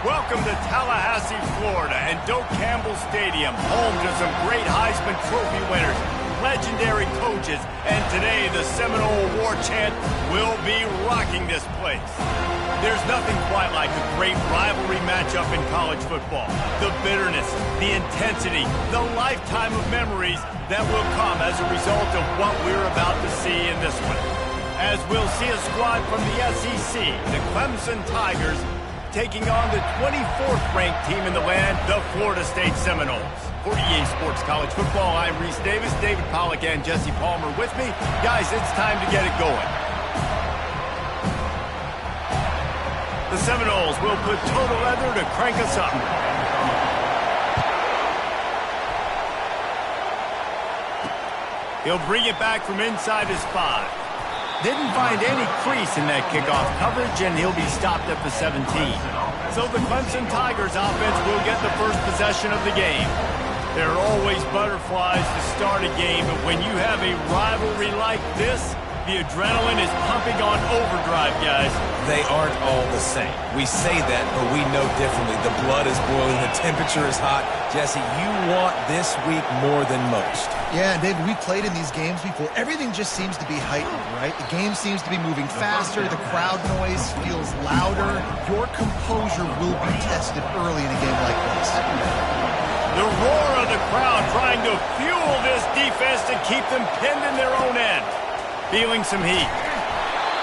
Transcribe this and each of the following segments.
Welcome to Tallahassee, Florida, and Doak Campbell Stadium, home to some great Heisman Trophy winners, legendary coaches, and today the Seminole War Chant will be rocking this place. There's nothing quite like a great rivalry matchup in college football. The bitterness, the intensity, the lifetime of memories that will come as a result of what we're about to see in this one. As we'll see a squad from the SEC, the Clemson Tigers, taking on the 24th ranked team in the land, the Florida State Seminoles. For EA Sports College Football, I'm Reese Davis, David Pollack, and Jesse Palmer with me. Guys, it's time to get it going. The Seminoles will put total leather to crank us up. He'll bring it back from inside his 5. Didn't find any crease in that kickoff coverage, and he'll be stopped at the 17. So the Clemson Tigers offense will get the first possession of the game. There are always butterflies to start a game, but when you have a rivalry like this, the adrenaline is pumping on overdrive, guys. They aren't all the same. We say that, but we know differently. The blood is boiling, the temperature is hot. Jesse, you want this week more than most. Yeah, and David, we played in these games before. Everything just seems to be heightened, right? The game seems to be moving faster. The crowd noise feels louder. Your composure will be tested early in a game like this. The roar of the crowd trying to fuel this defense to keep them pinned in their own end. Feeling some heat.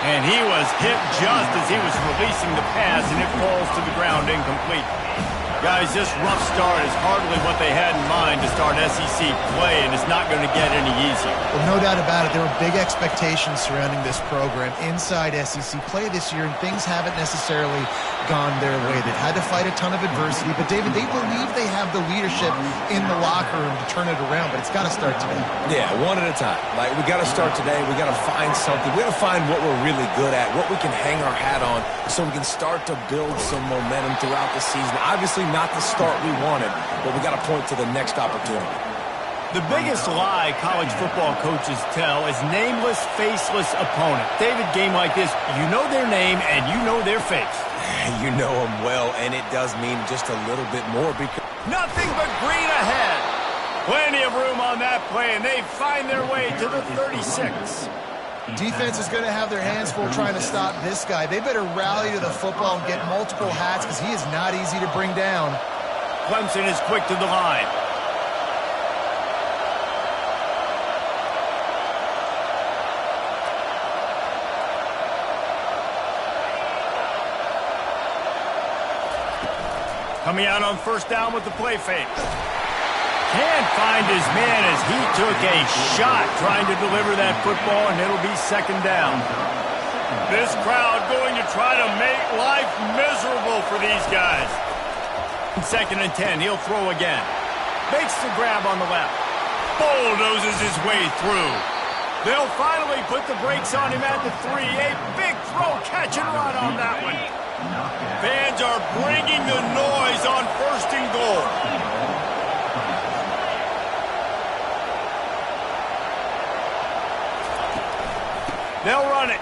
And he was hit just as he was releasing the pass, and it falls to the ground incomplete. Guys, this rough start is hardly what they had in mind to start SEC play, and it's not going to get any easier. Well, no doubt about it. There were big expectations surrounding this program inside SEC play this year, and things haven't necessarily gone their way. They've had to fight a ton of adversity, but David, they believe they have the leadership in the locker room to turn it around, but it's got to start today. Yeah, one at a time. Like, we got to start today. We got to find something. We got to find what we're really good at, what we can hang our hat on, so we can start to build some momentum throughout the season. Obviously, not the start we wanted, but we got to point to the next opportunity. The biggest lie college football coaches tell is nameless, faceless opponent. David, game like this, you know their name and you know their face. You know them well, and it does mean just a little bit more because... Nothing but green ahead. Plenty of room on that play, and they find their way to the 36. Defense is going to have their hands full trying to stop this guy. They better rally to the football and get multiple hats because he is not easy to bring down. Clemson is quick to the line. Coming out on first down with the play fake. Can't find his man as he took a shot trying to deliver that football, and it'll be second down. This crowd going to try to make life miserable for these guys. Second and 10, he'll throw again. Makes the grab on the left. Bulldozes his way through. They'll finally put the brakes on him at the 3. A big throw, catch and run on that one. Fans are bringing the noise on first and goal. They'll run it.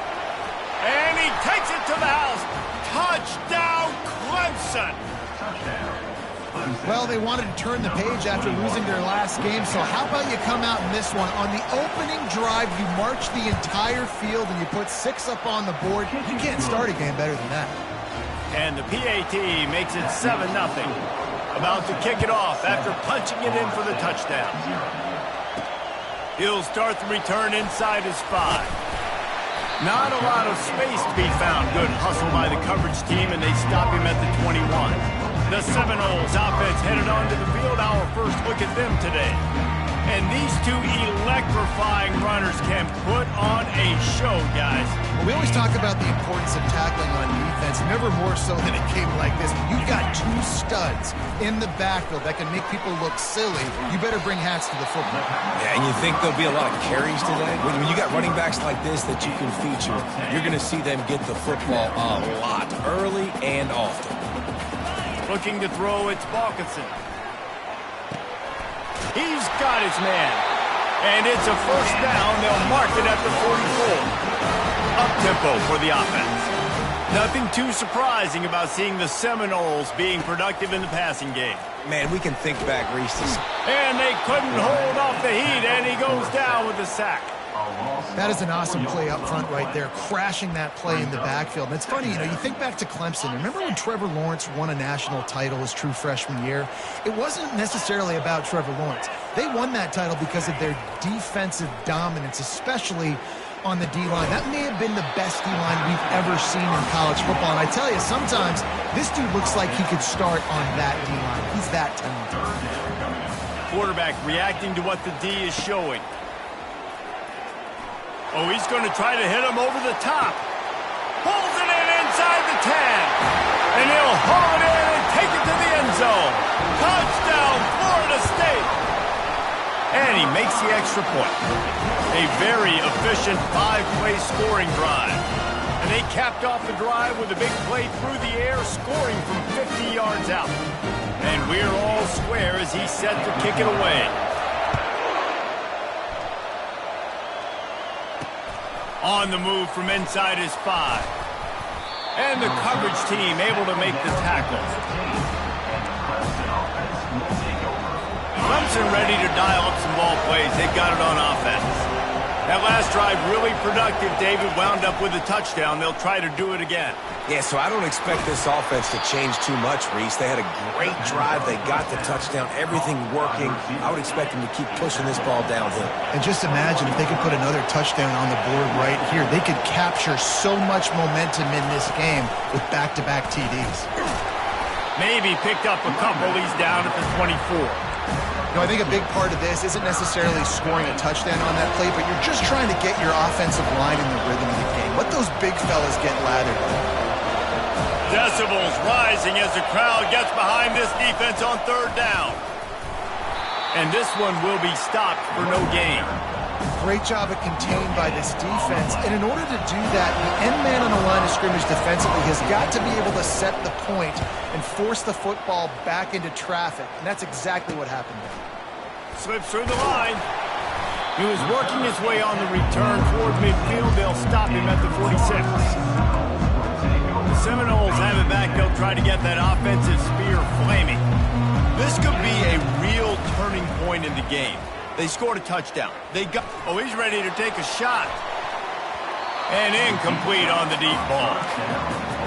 And he takes it to the house. Touchdown, Clemson. Well, they wanted to turn the page after losing their last game, so how about you come out in this one? On the opening drive, you march the entire field and you put 6 up on the board. You can't start a game better than that. And the PAT makes it 7-0. About to kick it off after punching it in for the touchdown. He'll start the return inside his 5. Not a lot of space to be found. Good hustle by the coverage team, and they stop him at the 21. The Seminoles offense headed onto the field. Our first look at them today. And these two electrifying runners can put on a show, guys. Well, we always talk about the importance of tackling on defense, never more so than a game like this. When you've got 2 studs in the backfield that can make people look silly, you better bring hats to the football. Yeah, and you think there'll be a lot of carries today? When you got running backs like this that you can feature, you're going to see them get the football a lot, early and often. Looking to throw, it's Balkinson. He's got his man. And it's a first down. They'll mark it at the 44. Up-tempo for the offense. Nothing too surprising about seeing the Seminoles being productive in the passing game. Man, we can think back, Reese. And they couldn't hold off the heat, and he goes down with the sack. That is an awesome play up front right there, crashing that play in the backfield. And it's funny, you think back to Clemson. Remember when Trevor Lawrence won a national title his true freshman year? It wasn't necessarily about Trevor Lawrence. They won that title because of their defensive dominance, especially on the D-line. That may have been the best D-line we've ever seen in college football. And I tell you, sometimes this dude looks like he could start on that D-line. He's that talented. Quarterback reacting to what the D is showing. Oh, he's going to try to hit him over the top. Pulls it in inside the 10. And he'll haul it in and take it to the end zone. Touchdown, Florida State. And he makes the extra point. A very efficient 5-play scoring drive. And they capped off the drive with a big play through the air, scoring from 50 yards out. And we're all square as he's set to kick it away. On the move from inside his 5. And the coverage team able to make the tackle. Clemson ready to dial up some ball plays. They got it on offense. That last drive really productive. David wound up with a touchdown. They'll try to do it again. Yeah, so I don't expect this offense to change too much, Reese. They had a great drive. They got the touchdown. Everything working. I would expect them to keep pushing this ball downhill. And just imagine if they could put another touchdown on the board right here. They could capture so much momentum in this game with back-to-back TDs. Maybe picked up a couple. He's down at the 24. I think a big part of this isn't necessarily scoring a touchdown on that play, but you're just trying to get your offensive line in the rhythm of the game. Let those big fellas get lathered. Decibels rising as the crowd gets behind this defense on third down. And this one will be stopped for no gain. Great job of contained by this defense. And in order to do that, the end man on the line of scrimmage defensively has got to be able to set the point and force the football back into traffic. And that's exactly what happened there. Slips through the line. He was working his way on the return toward midfield. They'll stop him at the 46. The Seminoles have it back. They'll try to get that offensive spear flaming. This could be a real turning point in the game. They scored a touchdown. Oh, he's ready to take a shot. And incomplete on the deep ball.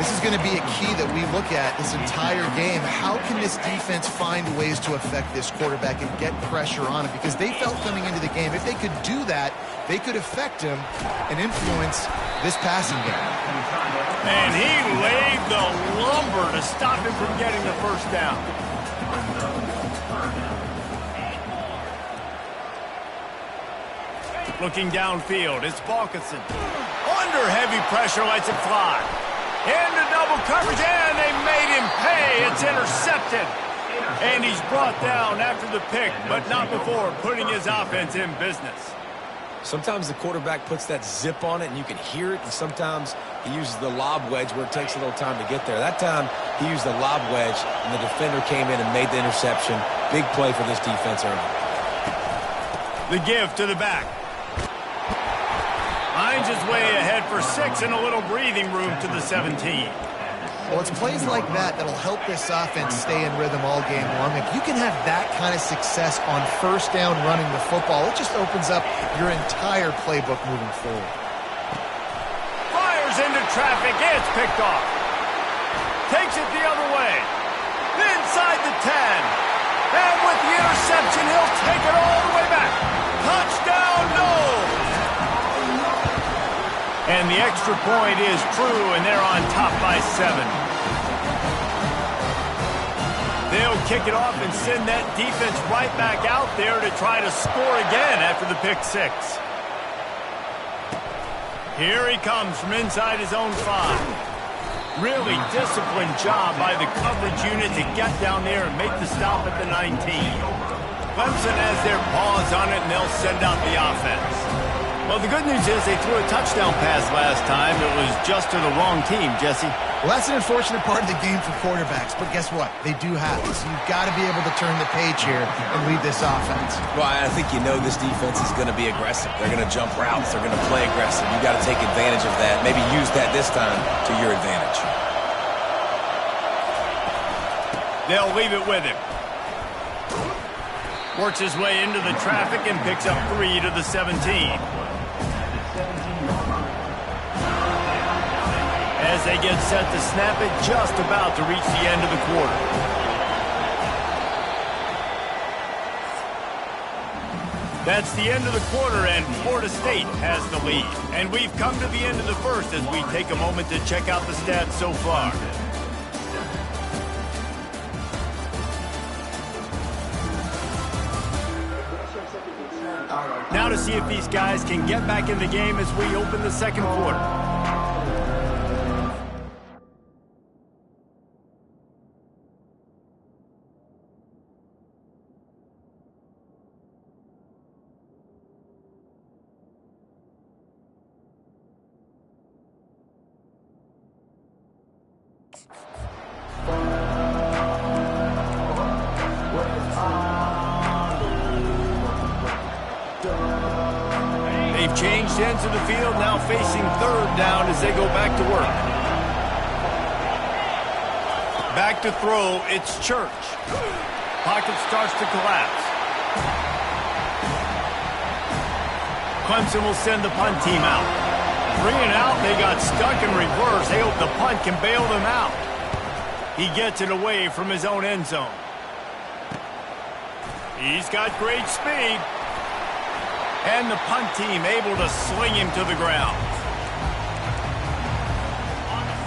This is going to be a key that we look at this entire game. How can this defense find ways to affect this quarterback and get pressure on him? Because they felt coming into the game, if they could do that, they could affect him and influence this passing game. And he laid the lumber to stop him from getting the first down. Looking downfield, it's Balkinson. Under heavy pressure, lets it fly. Into double coverage, and they made him pay. It's intercepted. And he's brought down after the pick, but not before putting his offense in business. Sometimes the quarterback puts that zip on it, and you can hear it, and sometimes he uses the lob wedge where it takes a little time to get there. That time, he used the lob wedge, and the defender came in and made the interception. Big play for this defense early. The give to the back. Finds his way ahead for 6 and a little breathing room to the 17. Well, it's plays like that that'll help this offense stay in rhythm all game long. If you can have that kind of success on first down running the football, it just opens up your entire playbook moving forward. Fires into traffic. It's picked off. Takes it the other way. Inside the 10. And with the interception, he'll take it all the way back. Touchdown, no! And the extra point is true, and they're on top by 7. They'll kick it off and send that defense right back out there to try to score again after the pick 6. Here he comes from inside his own 5. Really disciplined job by the coverage unit to get down there and make the stop at the 19. Clemson has their paws on it, and they'll send out the offense. Well, the good news is they threw a touchdown pass last time. It was just to the wrong team, Jesse. Well, that's an unfortunate part of the game for quarterbacks, but guess what? They do have it, so you've got to be able to turn the page here and lead this offense. Well, I think you know this defense is going to be aggressive. They're going to jump routes. They're going to play aggressive. You got to take advantage of that. Maybe use that this time to your advantage. They'll leave it with him. Works his way into the traffic and picks up 3 to the 17. As they get set to snap it, just about to reach the end of the quarter. That's the end of the quarter, and Florida State has the lead. And we've come to the end of the first as we take a moment to check out the stats so far. Now to see if these guys can get back in the game as we open the second quarter. They've changed ends of the field, now facing third down as they go back to work. Back to throw, it's Church. Pocket starts to collapse. Clemson will send the punt team out. 3 and out, they got stuck in reverse. They hope the punt can bail them out. He gets it away from his own end zone. He's got great speed. And the punt team able to sling him to the ground.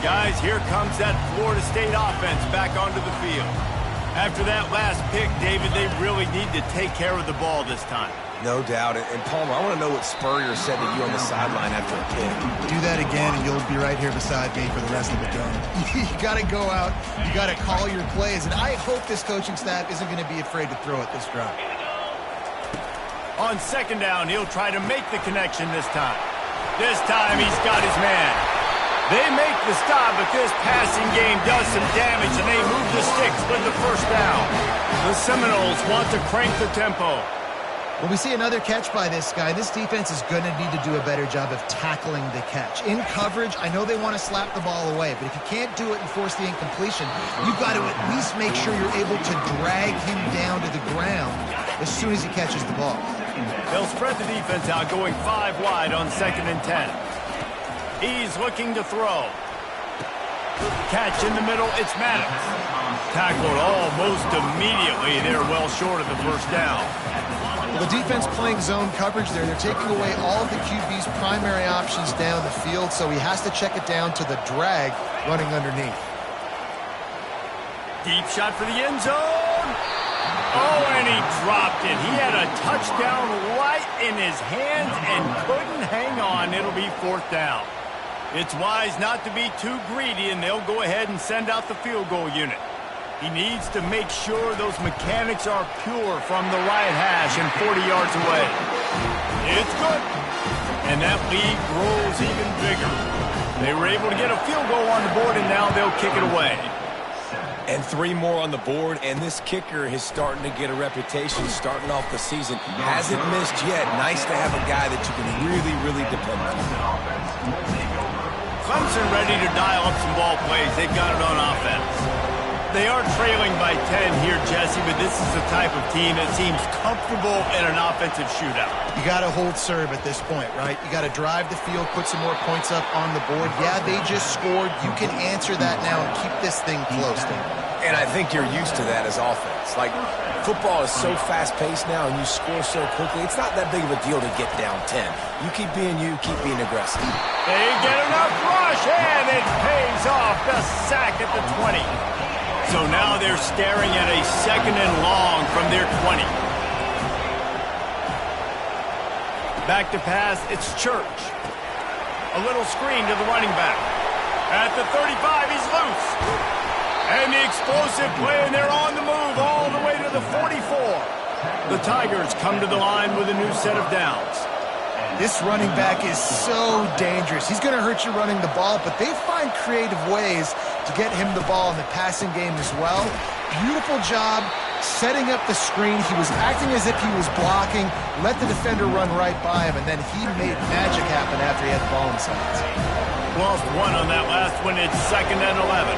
Guys, here comes that Florida State offense back onto the field. After that last pick, David, they really need to take care of the ball this time. No doubt. And Palmer, I want to know what Spurrier said to you on the sideline after a pick. Do that again, and you'll be right here beside me for the rest of the game. You got to go out. You got to call your plays. And I hope this coaching staff isn't going to be afraid to throw it this drive. On second down, he'll try to make the connection this time. This time, he's got his man. They make the stop, but this passing game does some damage, and they move the sticks with the first down. The Seminoles want to crank the tempo. When we see another catch by this guy, this defense is going to need to do a better job of tackling the catch. In coverage, I know they want to slap the ball away, but if you can't do it and force the incompletion, you've got to at least make sure you're able to drag him down to the ground as soon as he catches the ball. They'll spread the defense out, going 5 wide on 2nd and 10. He's looking to throw. Catch in the middle, it's Maddox. Tackled almost immediately. They're well short of the first down. Well, the defense playing zone coverage there. They're taking away all of the QB's primary options down the field, so he has to check it down to the drag running underneath. Deep shot for the end zone. Oh, and he dropped it. He had a touchdown right in his hands and couldn't hang on. It'll be 4th down. It's wise not to be too greedy, and they'll go ahead and send out the field goal unit. He needs to make sure those mechanics are pure from the right hash and 40 yards away. It's good. And that lead grows even bigger. They were able to get a field goal on the board, and now they'll kick it away. And 3 more on the board, and this kicker is starting to get a reputation starting off the season. Hasn't missed yet. Nice to have a guy that you can really, really depend on. Clemson ready to dial up some ball plays. They've got it on offense. They are trailing by 10 here, Jesse, but this is the type of team that seems comfortable in an offensive shootout. You got to hold serve at this point, right? You got to drive the field, put some more points up on the board. Yeah, they just scored. You can answer that now and keep this thing close. And I think you're used to that as offense. Like, football is so fast-paced now, and you score so quickly, it's not that big of a deal to get down 10. You keep being you, keep being aggressive. They get enough rush, and it pays off. The sack at the 20. So now they're staring at a 2nd and long from their 20. Back to pass, it's Church. A little screen to the running back. At the 35, he's loose. And the explosive play, and they're on the move all the way to the 44. The Tigers come to the line with a new set of downs. This running back is so dangerous. He's going to hurt you running the ball, but they find creative ways to get him the ball in the passing game as well. Beautiful job setting up the screen. He was acting as if he was blocking, let the defender run right by him, and then he made magic happen after he had the ball in his hands. Lost one on that last one. It's 2nd and 11.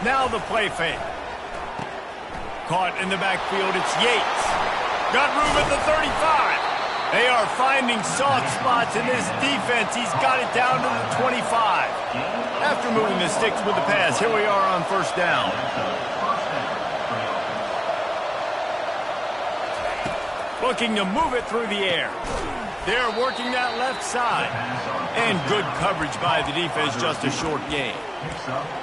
Now the play fake. Caught in the backfield, it's Yates. Got room at the 35. They are finding soft spots in this defense. He's got it down to the 25. After moving the sticks with the pass, here we are on 1st down. Looking to move it through the air. They're working that left side. And good coverage by the defense, just a short gain.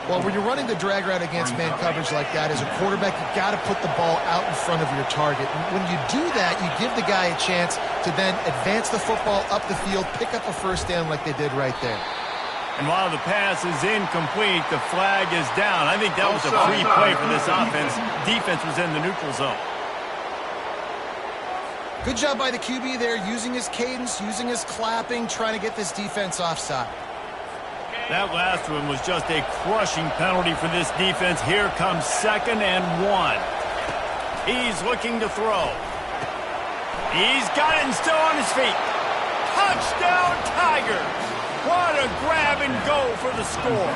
Well, when you're running the drag route against man coverage like that, as a quarterback, you've got to put the ball out in front of your target. And when you do that, you give the guy a chance to then advance the football up the field, pick up a 1st down like they did right there. And while the pass is incomplete, the flag is down. I think that was a free play for this offense. Defense was in the neutral zone. Good job by the QB there, using his cadence, using his clapping, trying to get this defense offside. That last one was just a crushing penalty for this defense. Here comes 2nd and 1. He's looking to throw. He's got it and still on his feet. Touchdown, Tigers! What a grab and go for the score.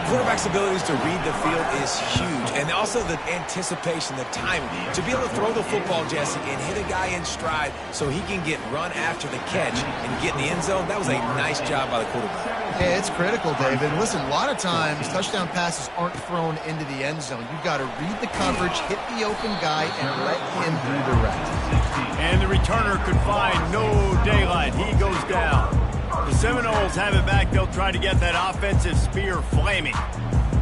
Quarterback's abilities to read the field is huge, and also the anticipation, the timing. To be able to throw the football, Jesse, and hit a guy in stride so he can get run after the catch and get in the end zone, that was a nice job by the quarterback. Yeah, it's critical, David. Listen, a lot of times touchdown passes aren't thrown into the end zone. You've got to read the coverage, hit the open guy, and let him do the rest. And the returner could find no daylight. He goes down. The Seminoles have it back. They'll try to get that offensive spear flaming.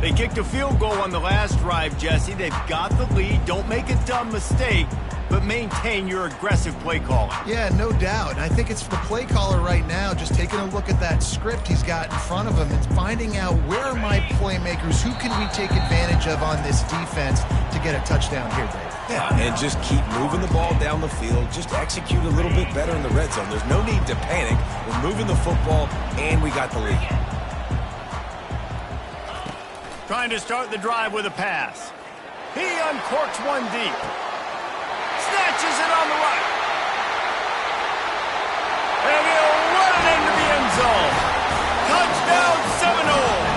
They kicked a field goal on the last drive, Jesse. They've got the lead. Don't make a dumb mistake, but maintain your aggressive play calling. Yeah, no doubt. And I think it's the play caller right now just taking a look at that script he's got in front of him and finding out where are my playmakers, who can we take advantage of on this defense to get a touchdown here, Dave. Yeah, and just keep moving the ball down the field. Just execute a little bit better in the red zone. There's no need to panic. We're moving the football, and we got the lead. Trying to start the drive with a pass. He uncorks one deep. Snatches it on the right. And he'll run it into the end zone. Touchdown, Seminoles.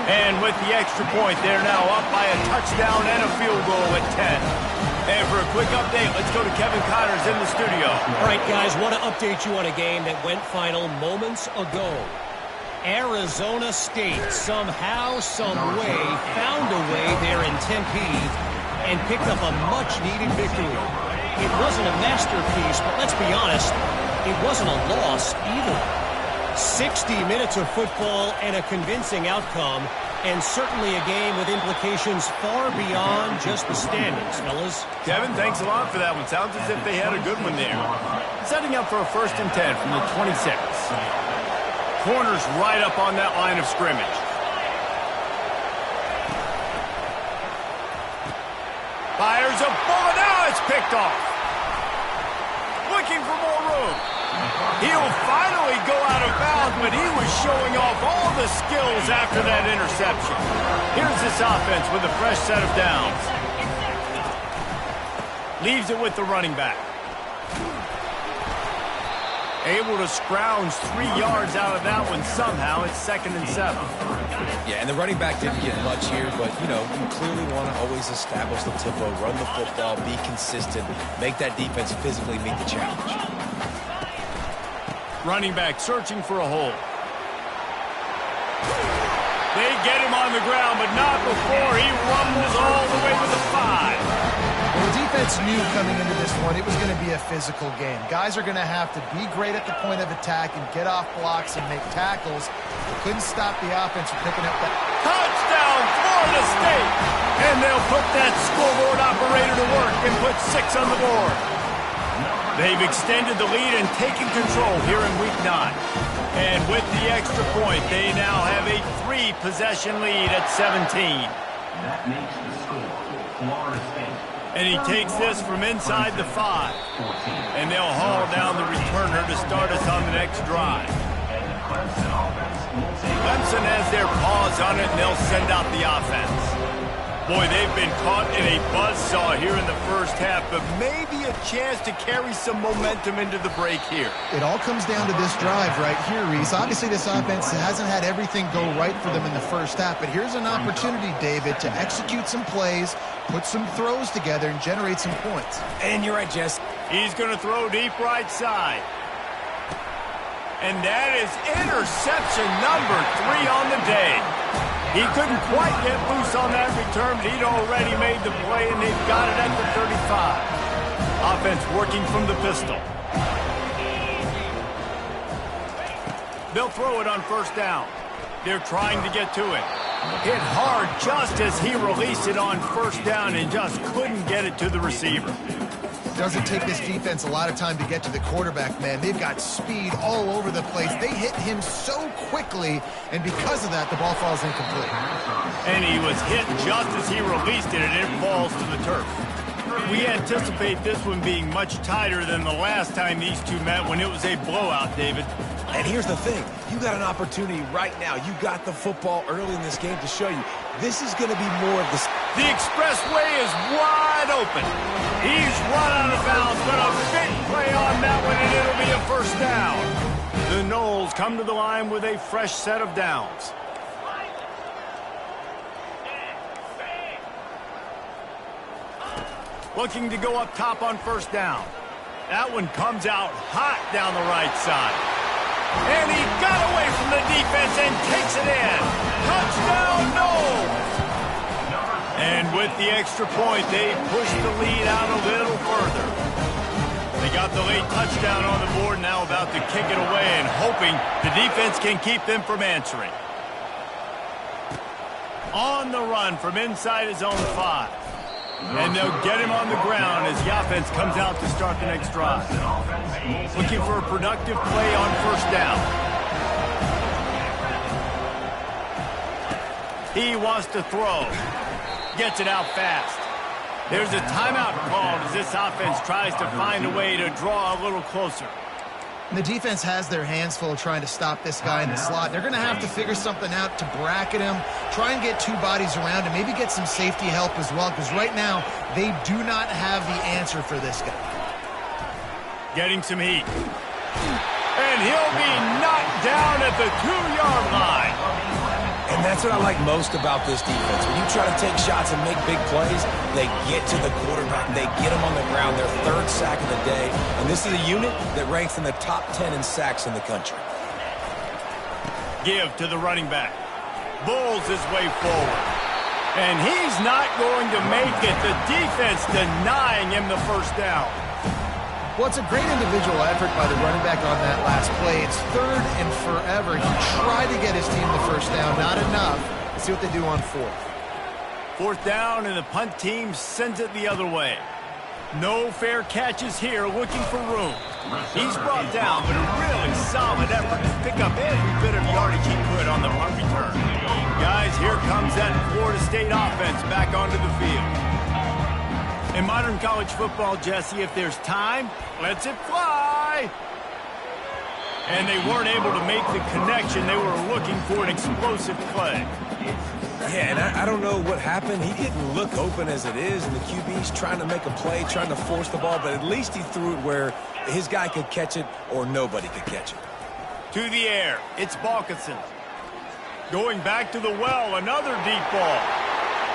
And with the extra point, they're now up by a touchdown and a field goal at 10. And for a quick update, let's go to Kevin Connors in the studio. All right, guys, want to update you on a game that went final moments ago. Arizona State somehow, some way, found a way there in Tempe and picked up a much-needed victory. It wasn't a masterpiece, but let's be honest, it wasn't a loss either. 60 minutes of football and a convincing outcome, and certainly a game with implications far beyond just the standings, fellas. Kevin, thanks a lot for that one. Sounds as if they had a good one there. Setting up for a 1st and 10 from the 26. Corners right up on that line of scrimmage. Fires a bullet. Now it's picked off. Looking for more room. He'll finally go out of bounds, but he was showing off all the skills after that interception. Here's this offense with a fresh set of downs. Leaves it with the running back. Able to scrounge 3 yards out of that one somehow. It's 2nd and 7. Yeah, and the running back didn't get much here, but, you know, you clearly want to always establish the tempo, run the football, be consistent, make that defense physically meet the challenge. Running back searching for a hole. They get him on the ground, but not before he rumbles all the way to the 5. Well, the defense knew coming into this one it was going to be a physical game. Guys are going to have to be great at the point of attack and get off blocks and make tackles. They couldn't stop the offense from picking up that. Touchdown, Florida State! And they'll put that scoreboard operator to work and put 6 on the board. They've extended the lead and taken control here in Week 9. And with the extra point, they now have a 3-possession lead at 17. That makes the score Florida State. And he takes this from inside the 5. And they'll haul down the returner to start us on the next drive. Clemson has their paws on it, and they'll send out the offense. Boy, they've been caught in a buzzsaw here in the first half, but maybe a chance to carry some momentum into the break here. It all comes down to this drive right here, Reese. Obviously, this offense hasn't had everything go right for them in the first half, but here's an opportunity, David, to execute some plays, put some throws together, and generate some points. And you're right, Jess. He's going to throw deep right side. And that is interception number 3 on the day. He couldn't quite get loose on that return, but he'd already made the play, and they've got it at the 35. Offense working from the pistol. They'll throw it on first down. They're trying to get to it. Hit hard just as he released it on first down and just couldn't get it to the receiver. Doesn't take this defense a lot of time to get to the quarterback, man. They've got speed all over the place. They hit him so quickly, and because of that, the ball falls incomplete. And he was hit just as he released it, and it falls to the turf. We anticipate this one being much tighter than the last time these two met when it was a blowout, David. And here's the thing. You got an opportunity right now. You got the football early in this game to show you. This is going to be more of the... The expressway is wide open. He's run out of bounds, but a big play on that one, and it'll be a first down. The Noles come to the line with a fresh set of downs. Looking to go up top on first down. That one comes out hot down the right side. And he got away from the defense and takes it in. Touchdown, Noles! And with the extra point, they push the lead out a little further. They got the late touchdown on the board, now about to kick it away and hoping the defense can keep them from answering. On the run from inside his own 5. And they'll get him on the ground as the offense comes out to start the next drive. Looking for a productive play on first down. He wants to throw. Gets it out fast. There's a timeout called as this offense tries to find a way to draw a little closer. And the defense has their hands full trying to stop this guy in the slot. They're going to have to figure something out to bracket him, try and get 2 bodies around him, maybe get some safety help as well, because right now they do not have the answer for this guy. Getting some heat. And he'll be knocked down at the 2-yard line. And that's what I like most about this defense. When you try to take shots and make big plays, they get to the quarterback. They get him on the ground, their 3rd sack of the day. And this is a unit that ranks in the top 10 in sacks in the country. Give to the running back. Bulls his way forward. And he's not going to make it. The defense denying him the first down. Well, it's a great individual effort by the running back on that last play. It's 3rd and forever. He tried to get his team the first down. Not enough. Let's see what they do on 4th. 4th down, and the punt team sends it the other way. No fair catches here, looking for room. He's brought down, but a really solid effort to pick up every bit of yardage he could on the punt return. Guys, here comes that Florida State offense back onto the field. In modern college football, Jesse, if there's time, lets it fly. And they weren't able to make the connection. They were looking for an explosive play. Yeah, and I don't know what happened. He didn't look open as it is, and the QB's trying to make a play, trying to force the ball, but at least he threw it where his guy could catch it or nobody could catch it. To the air, it's Balkinson. Going back to the well, another deep ball.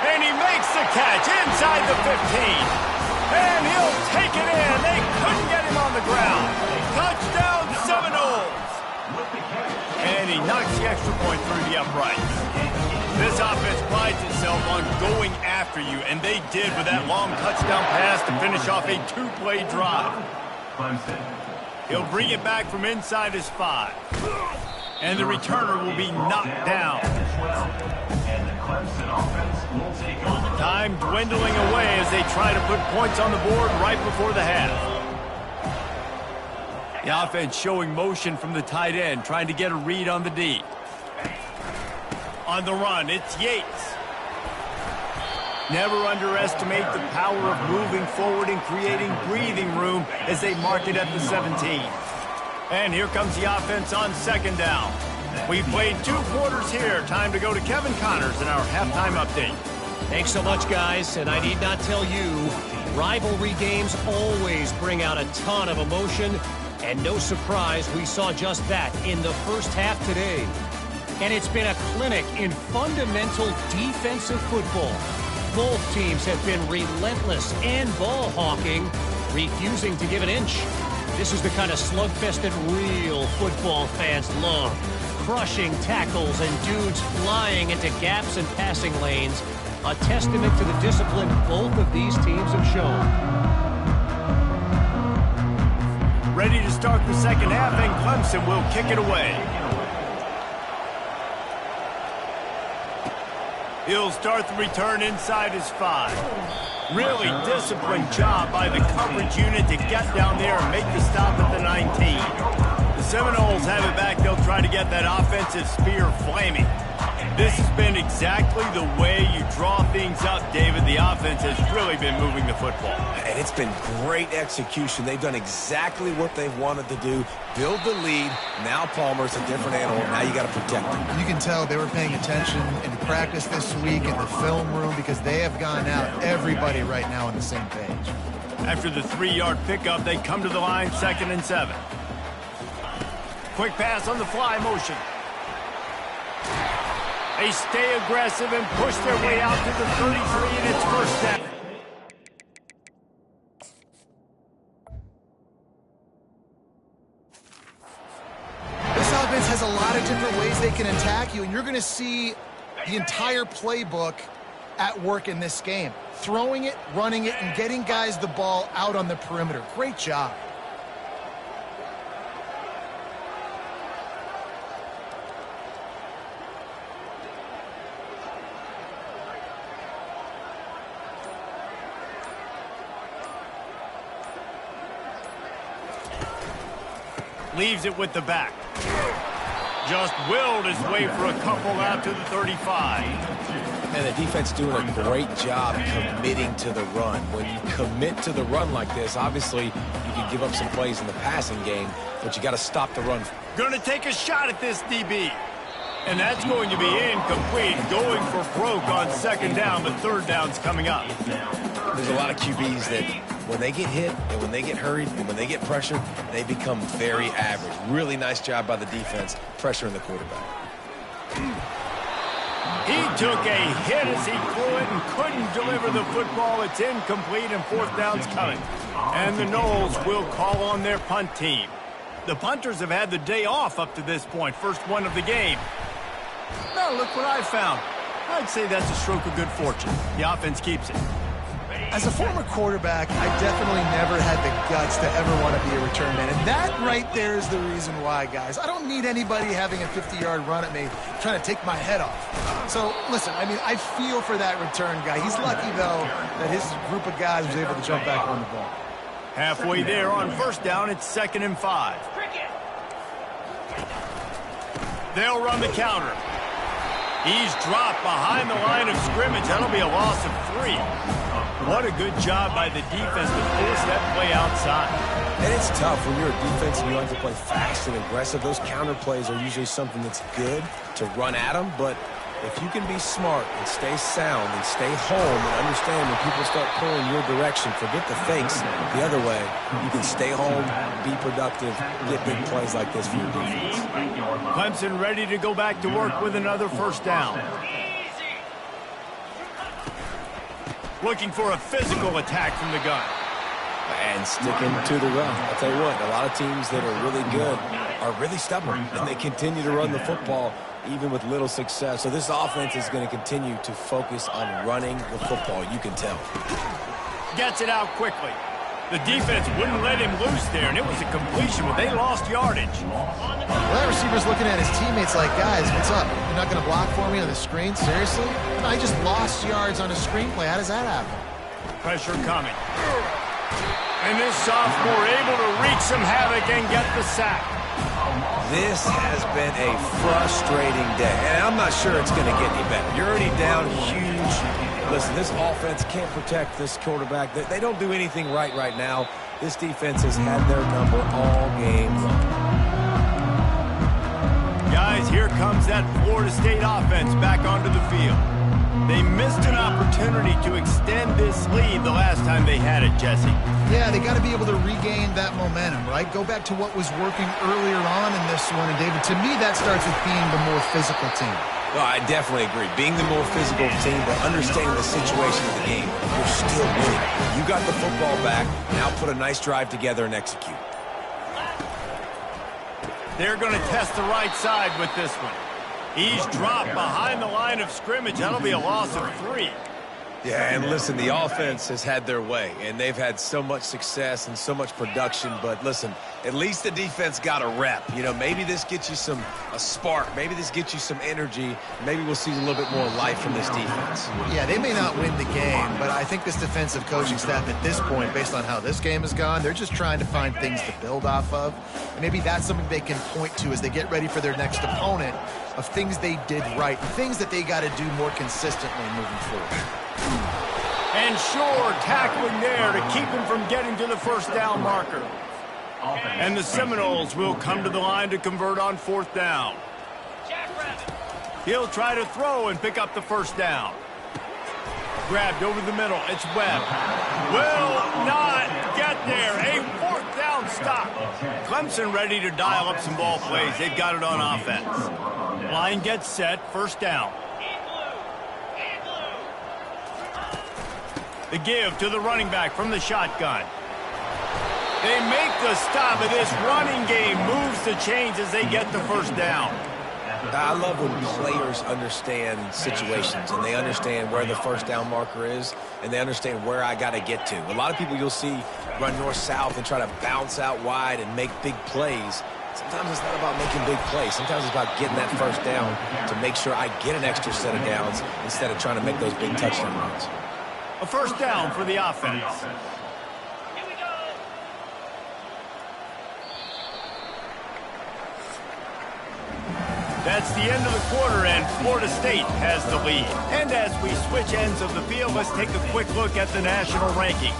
And he makes the catch inside the 15. And he'll take it in. They couldn't get him on the ground. Touchdown, Seminoles. And he knocks the extra point through the uprights. This offense prides itself on going after you, and they did with that long touchdown pass to finish off a 2-play drive. He'll bring it back from inside his 5. And the returner will be knocked down. Time dwindling away as they try to put points on the board right before the half. The offense showing motion from the tight end, trying to get a read on the D. On the run, it's Yates. Never underestimate the power of moving forward and creating breathing room as they mark it at the 17. And here comes the offense on second down. We've played 2 quarters here. Time to go to Kevin Connors in our halftime update. Thanks so much, guys, and I need not tell you, rivalry games always bring out a ton of emotion, and no surprise we saw just that in the first half today. And it's been a clinic in fundamental defensive football. Both teams have been relentless and ball hawking, refusing to give an inch. This is the kind of slugfest that real football fans love. Crushing tackles and dudes flying into gaps and passing lanes. A testament to the discipline both of these teams have shown. Ready to start the second half, and Clemson will kick it away. He'll start the return inside his 5. Really disciplined job by the coverage unit to get down there and make the stop at the 19. The Seminoles have it back. They'll try to get that offensive spear flaming. This has been exactly the way you draw things up, David. The offense has really been moving the football. And it's been great execution. They've done exactly what they've wanted to do. Build the lead. Now Palmer's a different animal. Now you got to protect him. You can tell they were paying attention in practice this week in the film room because they have gone out, everybody right now on the same page. After the 3-yard pickup, they come to the line, 2nd and 7. Quick pass on the fly motion. They stay aggressive and push their way out to the 33, and it's first down. This offense has a lot of different ways they can attack you, and you're going to see the entire playbook at work in this game. Throwing it, running it, and getting guys the ball out on the perimeter. Great job. Leaves it with the back. Just willed his way for a couple out to the 35. And the defense doing a great job committing to the run. When you commit to the run like this, obviously you can give up some plays in the passing game, but you got to stop the run. Going to take a shot at this DB. And that's going to be incomplete. Going for broke on 2nd down, but 3rd down's coming up. There's a lot of QBs that when they get hit and when they get hurried and when they get pressured, they become very average. Really nice job by the defense pressuring the quarterback. He took a hit as he threw it and couldn't deliver the football. It's incomplete and 4th down's coming. And the Noles will call on their punt team. The punters have had the day off up to this point. First one of the game. Now look what I found. I'd say that's a stroke of good fortune. The offense keeps it. As a former quarterback, I definitely never had the guts to ever want to be a return man. And that right there is the reason why, guys. I don't need anybody having a 50-yard run at me trying to take my head off. So, listen, I mean, I feel for that return guy. He's lucky, though, that his group of guys was able to jump back on the ball. Halfway there on 1st down, it's 2nd and 5. They'll run the counter. He's dropped behind the line of scrimmage. That'll be a loss of 3. What a good job by the defense to force that play outside. And it's tough when you're a defense and you like to play fast and aggressive. Those counter plays are usually something that's good to run at them. But if you can be smart and stay sound and stay home and understand when people start pulling your direction, forget the fakes the other way, you can stay home, be productive, get big plays like this for your defense. Clemson ready to go back to work with another 1st down. Looking for a physical attack from the gun. And sticking to the run. I'll tell you what, a lot of teams that are really good are really stubborn, and they continue to run the football even with little success. So this offense is going to continue to focus on running the football, you can tell. Gets it out quickly. The defense wouldn't let him loose there, and it was a completion, but they lost yardage. Well, that receiver's looking at his teammates like, guys, what's up? You're not going to block for me on the screen? Seriously? I just lost yards on a screenplay. How does that happen? Pressure coming. And this sophomore able to wreak some havoc and get the sack. This has been a frustrating day, and I'm not sure it's going to get any better. You're already down huge. Listen, this offense can't protect this quarterback. They don't do anything right now. This defense has had their number all game long. Guys, here comes that Florida State offense back onto the field. They missed an opportunity to extend this lead the last time they had it, Jesse. Yeah, they got to be able to regain that momentum, right? Go back to what was working earlier on in this one. And, David, to me, that starts with being the more physical team. No, I definitely agree. Being the more physical team, but understanding the situation of the game. You're still winning. You got the football back. Now put a nice drive together and execute. They're going to test the right side with this one. He's dropped behind the line of scrimmage. That'll be a loss of 3. Yeah, and listen, the offense has had their way, and they've had so much success and so much production. But listen, at least the defense got a rep. You know, maybe this gets you a spark. Maybe this gets you some energy. Maybe we'll see a little bit more life from this defense. Yeah, they may not win the game, but I think this defensive coaching staff at this point, based on how this game has gone, they're just trying to find things to build off of. And maybe that's something they can point to as they get ready for their next opponent, of things they did right, things that they got to do more consistently moving forward. And Shore tackling there to keep him from getting to the first down marker. And the Seminoles will come to the line to convert on 4th down. He'll try to throw and pick up the first down. Grabbed over the middle. It's Webb. Will not get there. A 4th down stop. Clemson ready to dial up some ball plays. They've got it on offense. Line gets set. First down. The give to the running back from the shotgun. They make the stop, and this running game moves the chains as they get the first down. I love when players understand situations, and they understand where the first down marker is, and they understand where I got to get to. A lot of people you'll see run north-south and try to bounce out wide and make big plays. Sometimes it's not about making big plays. Sometimes it's about getting that first down to make sure I get an extra set of downs instead of trying to make those big touchdown runs. A first down for the offense. That's the end of the quarter, and Florida State has the lead. And as we switch ends of the field, let's take a quick look at the national rankings.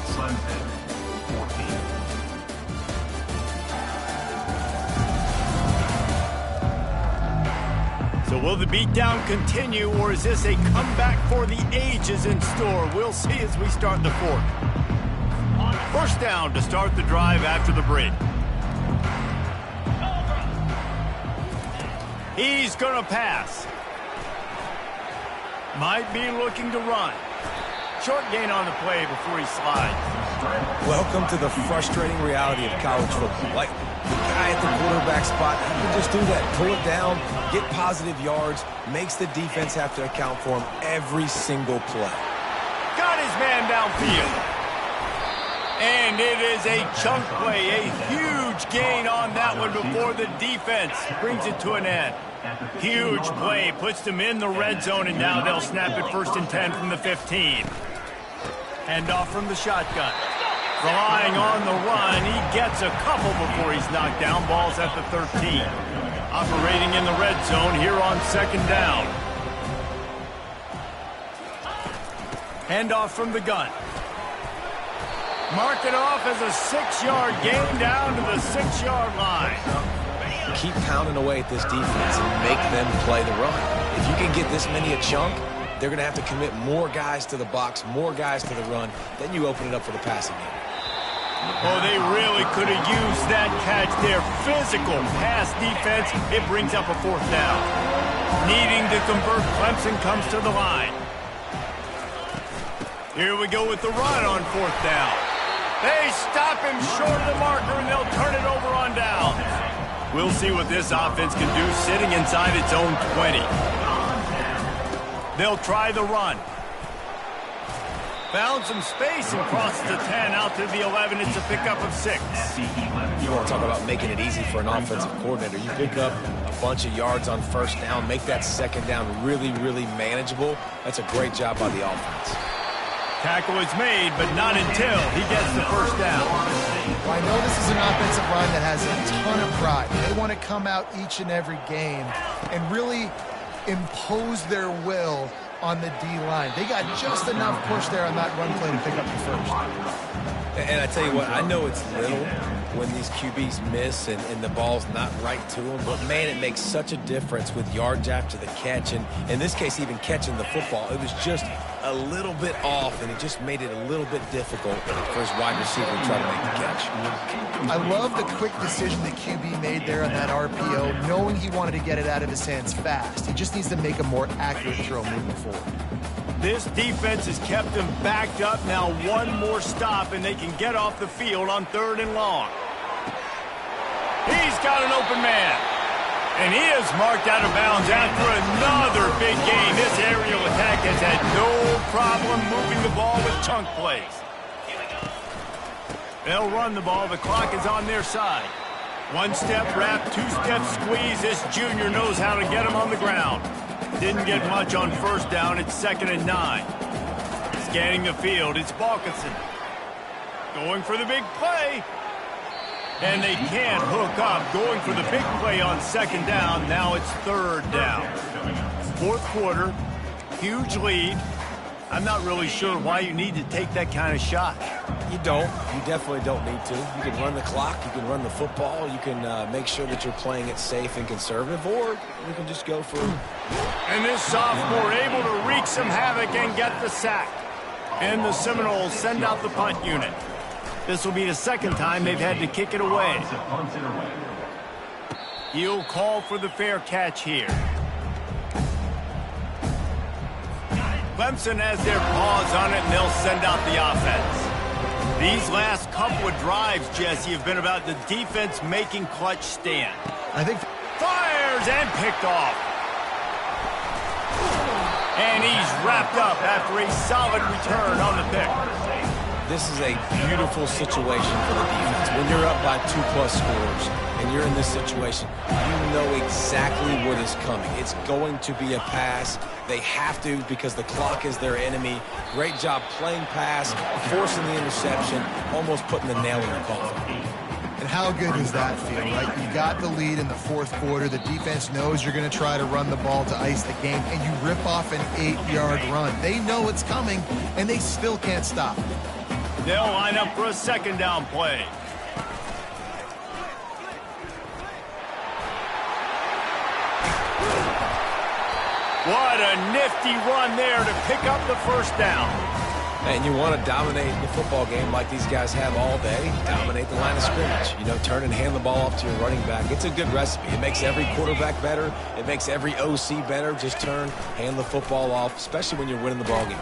So will the beatdown continue, or is this a comeback for the ages in store? We'll see as we start the 4th. First down to start the drive after the break. He's going to pass. Might be looking to run. Short gain on the play before he slides. Welcome to the frustrating reality of college football. Like, the guy at the quarterback spot, he can just do that. Pull it down, get positive yards, makes the defense have to account for him every single play. Got his man downfield. And it is a chunk play, a huge gain on that one before the defense brings it to an end. Huge play, puts them in the red zone, and now they'll snap it 1st and 10 from the 15. Handoff from the shotgun. Relying on the run, he gets a couple before he's knocked down. Ball's at the 13. Operating in the red zone here on 2nd down. Handoff from the gun. Mark it off as a 6-yard gain down to the 6-yard line. Keep pounding away at this defense and make them play the run. If you can get this many a chunk, they're going to have to commit more guys to the box, more guys to the run. Then you open it up for the passing game. Oh, they really could have used that catch there. Physical pass defense. It brings up a 4th down. Needing to convert, Clemson comes to the line. Here we go with the run on 4th down. They stop him short of the marker, and they'll turn it over on down. We'll see what this offense can do sitting inside its own 20. They'll try the run. Found some space and crosses the 10 out to the 11. It's a pickup of 6. You want to talk about making it easy for an offensive coordinator. You pick up a bunch of yards on 1st down, make that 2nd down really, really manageable. That's a great job by the offense. Tackle is made, but not until he gets the 1st down. Well, I know this is an offensive line that has a ton of pride. They want to come out each and every game and really impose their will on the D-line. They got just enough push there on that run play to pick up the first. And I tell you what, I know it's little when these QBs miss and the ball's not right to them, but man, it makes such a difference with yards after the catch, and in this case, even catching the football. It was just a little bit off, and it just made it a little bit difficult for his wide receiver to try to make the catch. I love the quick decision the QB made there on that RPO, knowing he wanted to get it out of his hands fast. He just needs to make a more accurate throw moving forward. This defense has kept them backed up. Now one more stop, and they can get off the field on 3rd and long. He's got an open man. And he is marked out of bounds after another big gain. This aerial attack has had no problem moving the ball with chunk plays. They'll run the ball. The clock is on their side. 1-step wrap, 2-step squeeze. This junior knows how to get him on the ground. Didn't get much on 1st down. It's 2nd and 9. Scanning the field. It's Balkinson. Going for the big play. And they can't hook up. Going for the big play on 2nd down. Now it's 3rd down. 4th quarter. Huge lead. I'm not really sure why you need to take that kind of shot. You don't. You definitely don't need to. You can run the clock. You can run the football. You can make sure that you're playing it safe and conservative, or you can just go for... And this sophomore able to wreak some havoc and get the sack. And the Seminoles send out the punt unit. This will be the 2nd time they've had to kick it away. He'll call for the fair catch here. Clemson has their paws on it, and they'll send out the offense. These last couple of drives, Jesse, have been about the defense making clutch stand. I think... Fires and picked off. And he's wrapped up after a solid return on the pick. This is a beautiful situation for the defense. When you're up by 2+ scores and you're in this situation, you know exactly what is coming. It's going to be a pass. They have to because the clock is their enemy. Great job playing pass, forcing the interception, almost putting the nail in the coffin. And how good does that feel, right? You got the lead in the 4th quarter. The defense knows you're going to try to run the ball to ice the game, and you rip off an 8-yard run. They know it's coming, and they still can't stop. They'll line up for a 2nd down play. What a nifty run there to pick up the 1st down. And you want to dominate the football game like these guys have all day. Dominate the line of scrimmage. You know, turn and hand the ball off to your running back. It's a good recipe. It makes every quarterback better. It makes every OC better. Just turn, hand the football off, especially when you're winning the ball game.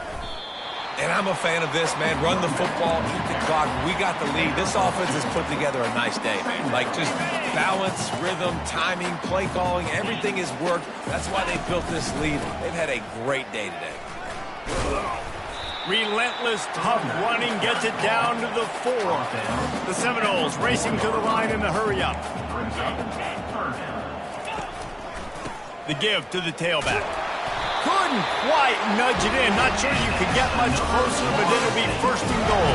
And I'm a fan of this, man. Run the football, eat the clock. We got the lead. This offense has put together a nice day, man. Like, just balance, rhythm, timing, play calling, everything has worked. That's why they built this lead. They've had a great day today. Relentless, tough running gets it down to the 4. The Seminoles racing to the line in the hurry-up. The give to the tailback. Couldn't quite nudge it in. Not sure you could get much closer, but it'll be 1st and goal.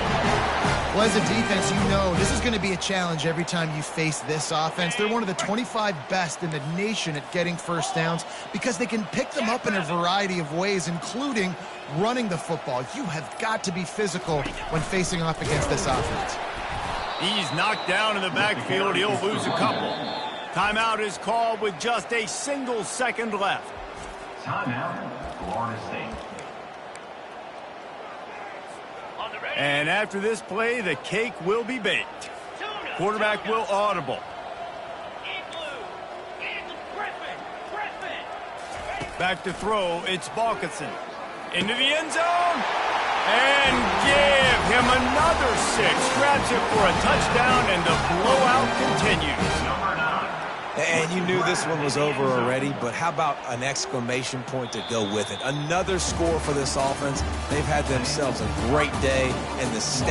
Well, as a defense, you know this is going to be a challenge every time you face this offense. They're one of the 25 best in the nation at getting 1st downs because they can pick them up in a variety of ways, including running the football. You have got to be physical when facing off against this offense. He's knocked down in the backfield. He'll lose a couple. Timeout is called with just a single second left. Timeout, Florida State. And after this play, the cake will be baked. Quarterback will audible. Back to throw, it's Balkinson. Into the end zone. And give him another 6. Grabs it for a touchdown, and the blowout continues. And you knew this one was over already, but how about an exclamation point to go with it? Another score for this offense. They've had themselves a great day, and the stats